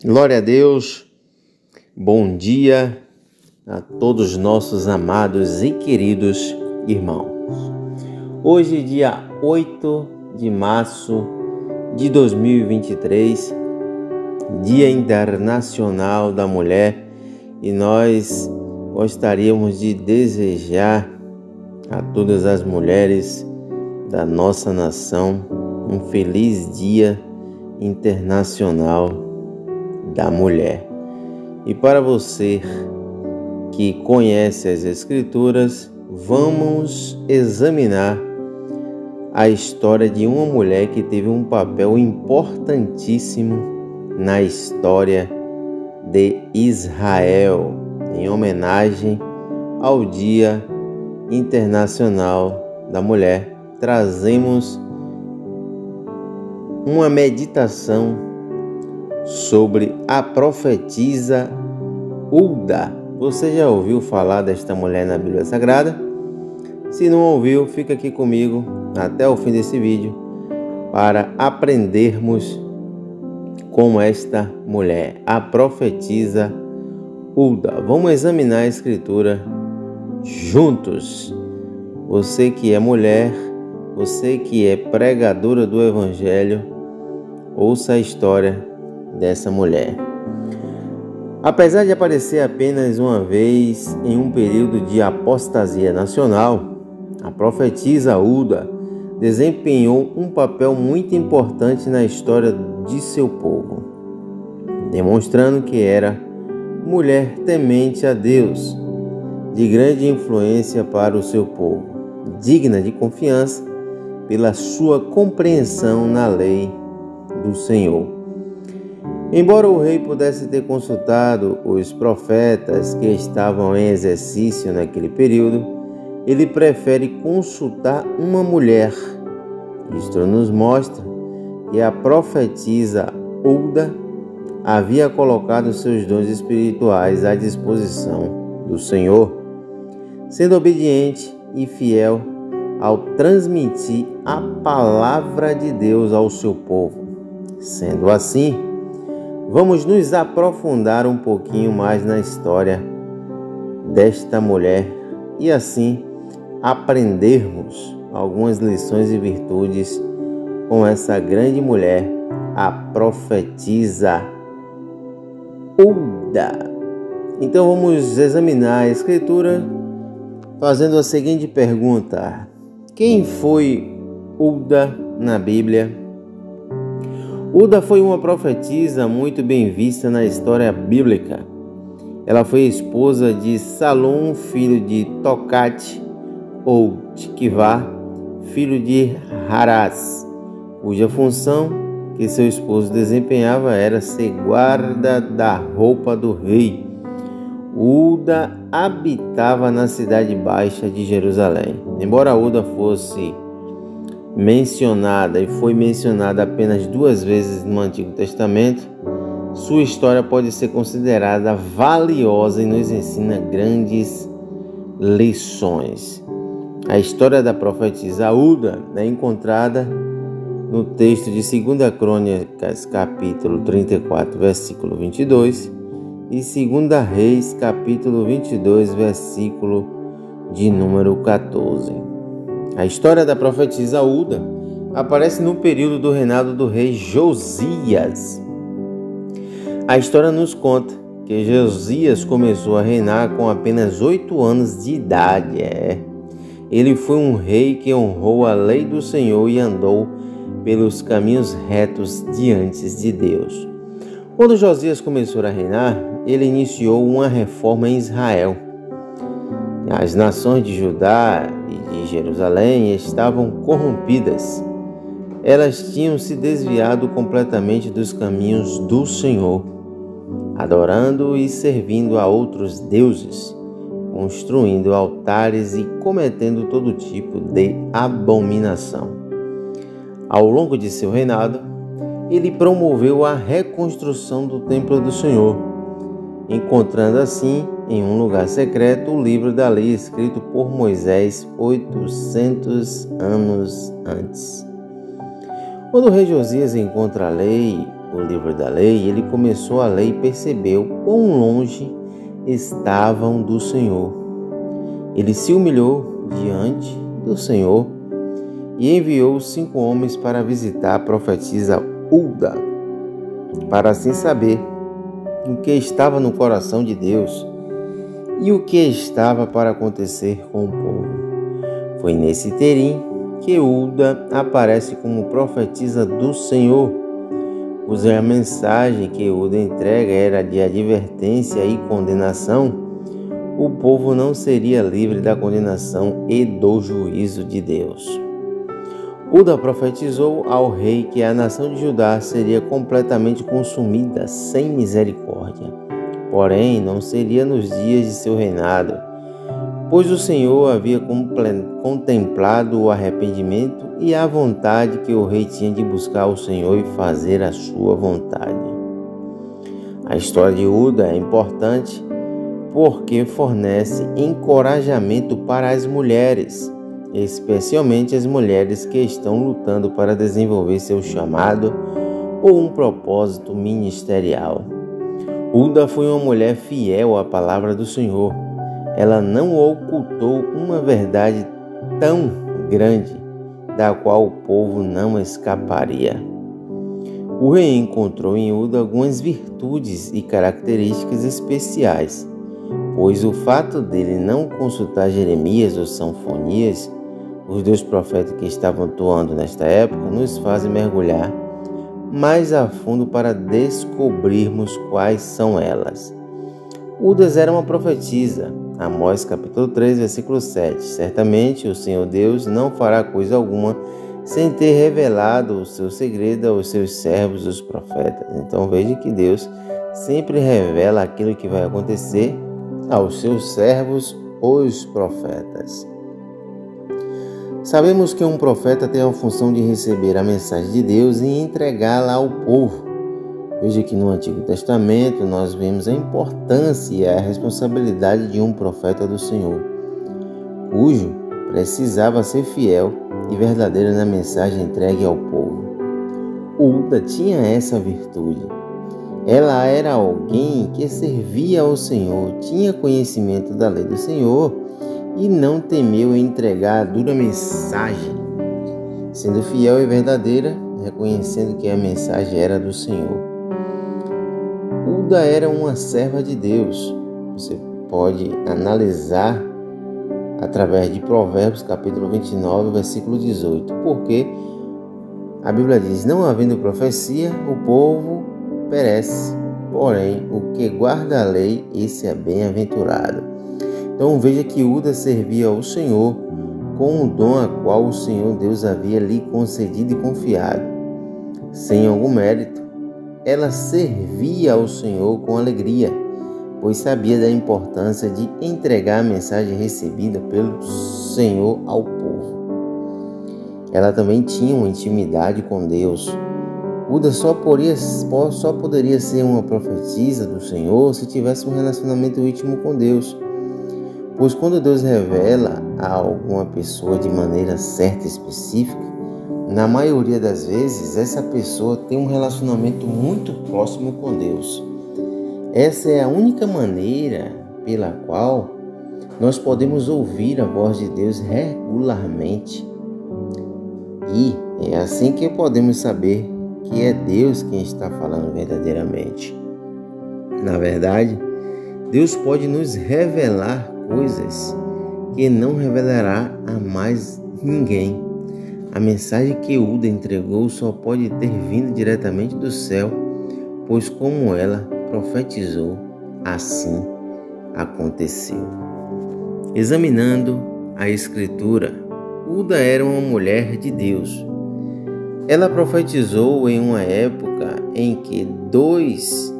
Glória a Deus, bom dia a todos os nossos amados e queridos irmãos. Hoje, dia 8 de março de 2023, Dia Internacional da Mulher, e nós gostaríamos de desejar a todas as mulheres da nossa nação um feliz Dia Internacional da Mulher. E para você que conhece as Escrituras, vamos examinar a história de uma mulher que teve um papel importantíssimo na história de Israel, em homenagem ao Dia Internacional da Mulher. Trazemos uma meditação sobre a profetisa Hulda. Você já ouviu falar desta mulher na Bíblia Sagrada? Se não ouviu, fica aqui comigo até o fim desse vídeo para aprendermos com esta mulher, a profetisa Hulda. Vamos examinar a Escritura juntos. Você que é mulher, você que é pregadora do Evangelho, ouça a história dessa mulher. Apesar de aparecer apenas uma vez em um período de apostasia nacional, a profetisa Hulda desempenhou um papel muito importante na história de seu povo, demonstrando que era mulher temente a Deus, de grande influência para o seu povo, digna de confiança pela sua compreensão na lei do Senhor. Embora o rei pudesse ter consultado os profetas que estavam em exercício naquele período, ele prefere consultar uma mulher. Isto nos mostra que a profetisa Hulda havia colocado seus dons espirituais à disposição do Senhor, sendo obediente e fiel ao transmitir a palavra de Deus ao seu povo. Sendo assim, vamos nos aprofundar um pouquinho mais na história desta mulher e assim aprendermos algumas lições e virtudes com essa grande mulher, a profetisa Hulda. Então vamos examinar a Escritura fazendo a seguinte pergunta: quem foi Hulda na Bíblia? Hulda foi uma profetisa muito bem vista na história bíblica. Ela foi esposa de Salom, filho de Tocate, ou Tiquivá, filho de Harás, cuja função que seu esposo desempenhava era ser guarda da roupa do rei. Hulda habitava na cidade baixa de Jerusalém. Embora Hulda fosse mencionada e foi mencionada apenas 2 vezes no Antigo Testamento, sua história pode ser considerada valiosa e nos ensina grandes lições. A história da profetisa Hulda é encontrada no texto de 2 Crônicas, capítulo 34, versículo 22, e 2 Reis, capítulo 22, versículo de número 14. A história da profetisa Hulda aparece no período do reinado do rei Josias. A história nos conta que Josias começou a reinar com apenas 8 anos de idade. Ele foi um rei que honrou a lei do Senhor e andou pelos caminhos retos diante de Deus. Quando Josias começou a reinar, ele iniciou uma reforma em Israel. As nações de Judá e de Jerusalém estavam corrompidas. Elas tinham se desviado completamente dos caminhos do Senhor, adorando e servindo a outros deuses, construindo altares e cometendo todo tipo de abominação. Ao longo de seu reinado, ele promoveu a reconstrução do templo do Senhor, encontrando assim em um lugar secreto o livro da lei escrito por Moisés 800 anos antes. Quando o rei Josias encontra a lei o livro da lei, ele começou a ler e percebeu quão longe estavam do Senhor. Ele se humilhou diante do Senhor e enviou 5 homens para visitar a profetisa Hulda, para assim saber o que estava no coração de Deus e o que estava para acontecer com o povo. Foi nesse interim que Hulda aparece como profetisa do Senhor, pois a mensagem que Hulda entrega era de advertência e condenação. O povo não seria livre da condenação e do juízo de Deus. Hulda profetizou ao rei que a nação de Judá seria completamente consumida sem misericórdia. Porém, não seria nos dias de seu reinado, pois o Senhor havia contemplado o arrependimento e a vontade que o rei tinha de buscar o Senhor e fazer a sua vontade. A história de Hulda é importante porque fornece encorajamento para as mulheres, especialmente as mulheres que estão lutando para desenvolver seu chamado ou um propósito ministerial. Hulda foi uma mulher fiel à palavra do Senhor. Ela não ocultou uma verdade tão grande, da qual o povo não escaparia. O rei encontrou em Hulda algumas virtudes e características especiais, pois o fato dele não consultar Jeremias ou Sofonias, os 2 profetas que estavam atuando nesta época, nos fazem mergulhar mais a fundo para descobrirmos quais são elas. Hulda era uma profetisa. Amós capítulo 3, versículo 7. Certamente o Senhor Deus não fará coisa alguma sem ter revelado o seu segredo aos seus servos, os profetas. Então veja que Deus sempre revela aquilo que vai acontecer aos seus servos, os profetas. Sabemos que um profeta tem a função de receber a mensagem de Deus e entregá-la ao povo. Veja que no Antigo Testamento nós vemos a importância e a responsabilidade de um profeta do Senhor, cujo precisava ser fiel e verdadeiro na mensagem entregue ao povo. Hulda tinha essa virtude. Ela era alguém que servia ao Senhor, tinha conhecimento da lei do Senhor e não temeu entregar a dura mensagem, sendo fiel e verdadeira, reconhecendo que a mensagem era do Senhor. Hulda era uma serva de Deus. Você pode analisar através de Provérbios capítulo 29, versículo 18, porque a Bíblia diz: não havendo profecia, o povo perece, porém o que guarda a lei, esse é bem-aventurado. Então veja que Hulda servia ao Senhor com o dom a qual o Senhor Deus havia lhe concedido e confiado. Sem algum mérito, ela servia ao Senhor com alegria, pois sabia da importância de entregar a mensagem recebida pelo Senhor ao povo. Ela também tinha uma intimidade com Deus. Hulda só poderia ser uma profetisa do Senhor se tivesse um relacionamento íntimo com Deus. Pois quando Deus revela a alguma pessoa de maneira certa e específica, na maioria das vezes essa pessoa tem um relacionamento muito próximo com Deus. Essa é a única maneira pela qual nós podemos ouvir a voz de Deus regularmente. E é assim que podemos saber que é Deus quem está falando verdadeiramente. Na verdade, Deus pode nos revelar coisas que não revelará a mais ninguém. A mensagem que Hulda entregou só pode ter vindo diretamente do céu, pois como ela profetizou, assim aconteceu. Examinando a Escritura, Hulda era uma mulher de Deus. Ela profetizou em uma época em que 2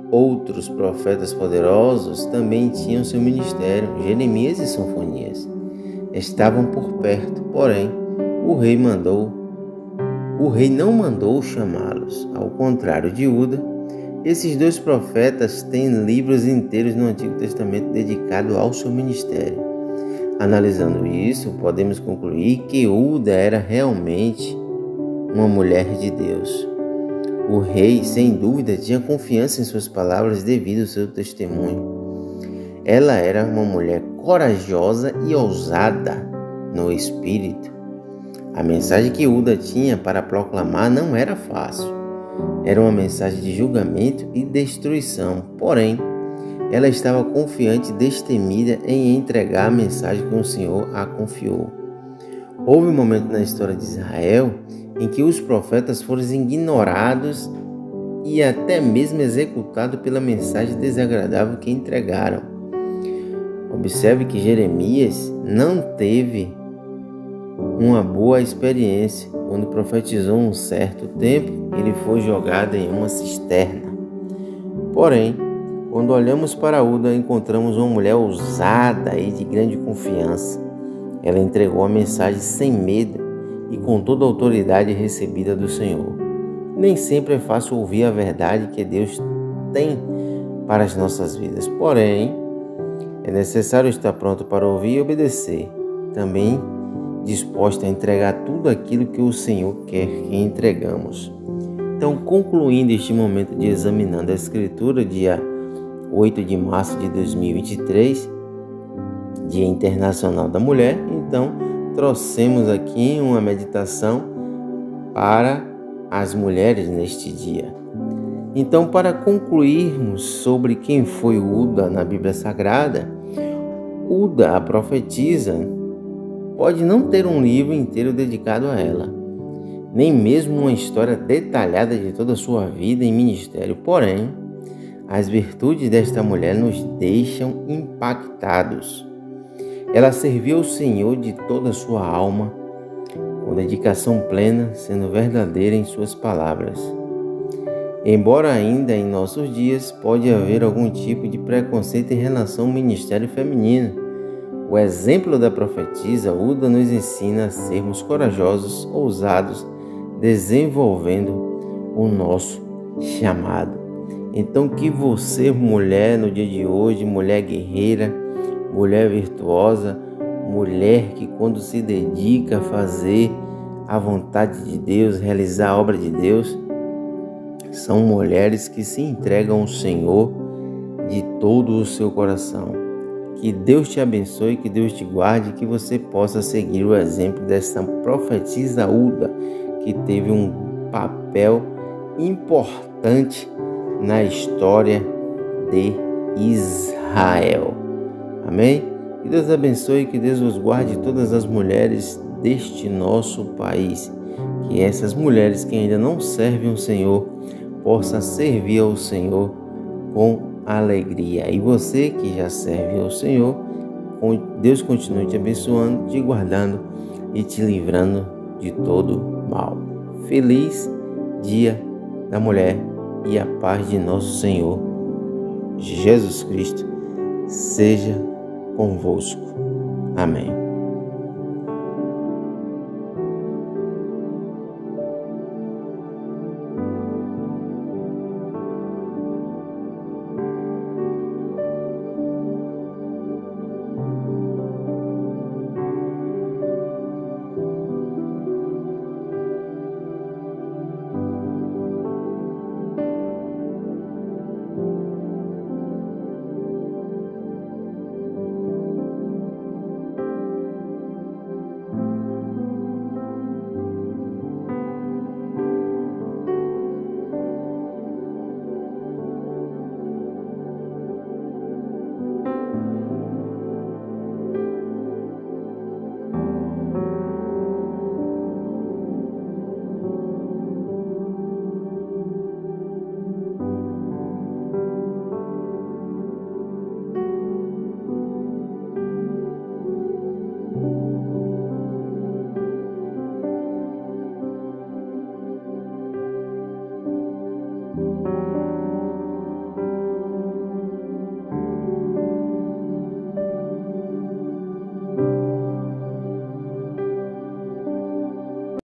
outros profetas poderosos também tinham seu ministério, Jeremias e Sofonias. Estavam por perto, porém, o rei não mandou chamá-los. Ao contrário de Hulda, esses 2 profetas têm livros inteiros no Antigo Testamento dedicados ao seu ministério. Analisando isso, podemos concluir que Hulda era realmente uma mulher de Deus. O rei, sem dúvida, tinha confiança em suas palavras devido ao seu testemunho. Ela era uma mulher corajosa e ousada no espírito. A mensagem que Uda tinha para proclamar não era fácil. Era uma mensagem de julgamento e destruição. Porém, ela estava confiante e destemida em entregar a mensagem que o Senhor a confiou. Houve um momento na história de Israel em que os profetas foram ignorados e até mesmo executados pela mensagem desagradável que entregaram. Observe que Jeremias não teve uma boa experiência. Quando profetizou um certo tempo, ele foi jogado em uma cisterna. Porém, quando olhamos para Uda, encontramos uma mulher ousada e de grande confiança. Ela entregou a mensagem sem medo e com toda a autoridade recebida do Senhor. Nem sempre é fácil ouvir a verdade que Deus tem para as nossas vidas. Porém, é necessário estar pronto para ouvir e obedecer. Também disposta a entregar tudo aquilo que o Senhor quer que entregamos. Então, concluindo este momento de examinando a Escritura, dia 8 de março de 2023, Dia Internacional da Mulher, então trouxemos aqui uma meditação para as mulheres neste dia. Então, para concluirmos sobre quem foi Uda na Bíblia Sagrada, Uda, a profetisa, pode não ter um livro inteiro dedicado a ela, nem mesmo uma história detalhada de toda a sua vida e ministério. Porém, as virtudes desta mulher nos deixam impactados. Ela serviu ao Senhor de toda a sua alma, com dedicação plena, sendo verdadeira em suas palavras. Embora ainda em nossos dias pode haver algum tipo de preconceito em relação ao ministério feminino, o exemplo da profetisa Uda nos ensina a sermos corajosos, ousados, desenvolvendo o nosso chamado. Então, que você, mulher, no dia de hoje, mulher guerreira, mulher virtuosa, mulher que quando se dedica a fazer a vontade de Deus, realizar a obra de Deus, são mulheres que se entregam ao Senhor de todo o seu coração. Que Deus te abençoe, que Deus te guarde, que você possa seguir o exemplo dessa profetisa Uda, que teve um papel importante na história de Israel. Amém? Que Deus abençoe, que Deus os guarde, todas as mulheres deste nosso país. Que essas mulheres que ainda não servem ao Senhor possam servir ao Senhor com alegria. E você que já serve ao Senhor, Deus continue te abençoando, te guardando e te livrando de todo mal. Feliz Dia da Mulher e a paz de nosso Senhor Jesus Cristo seja convosco. Amém.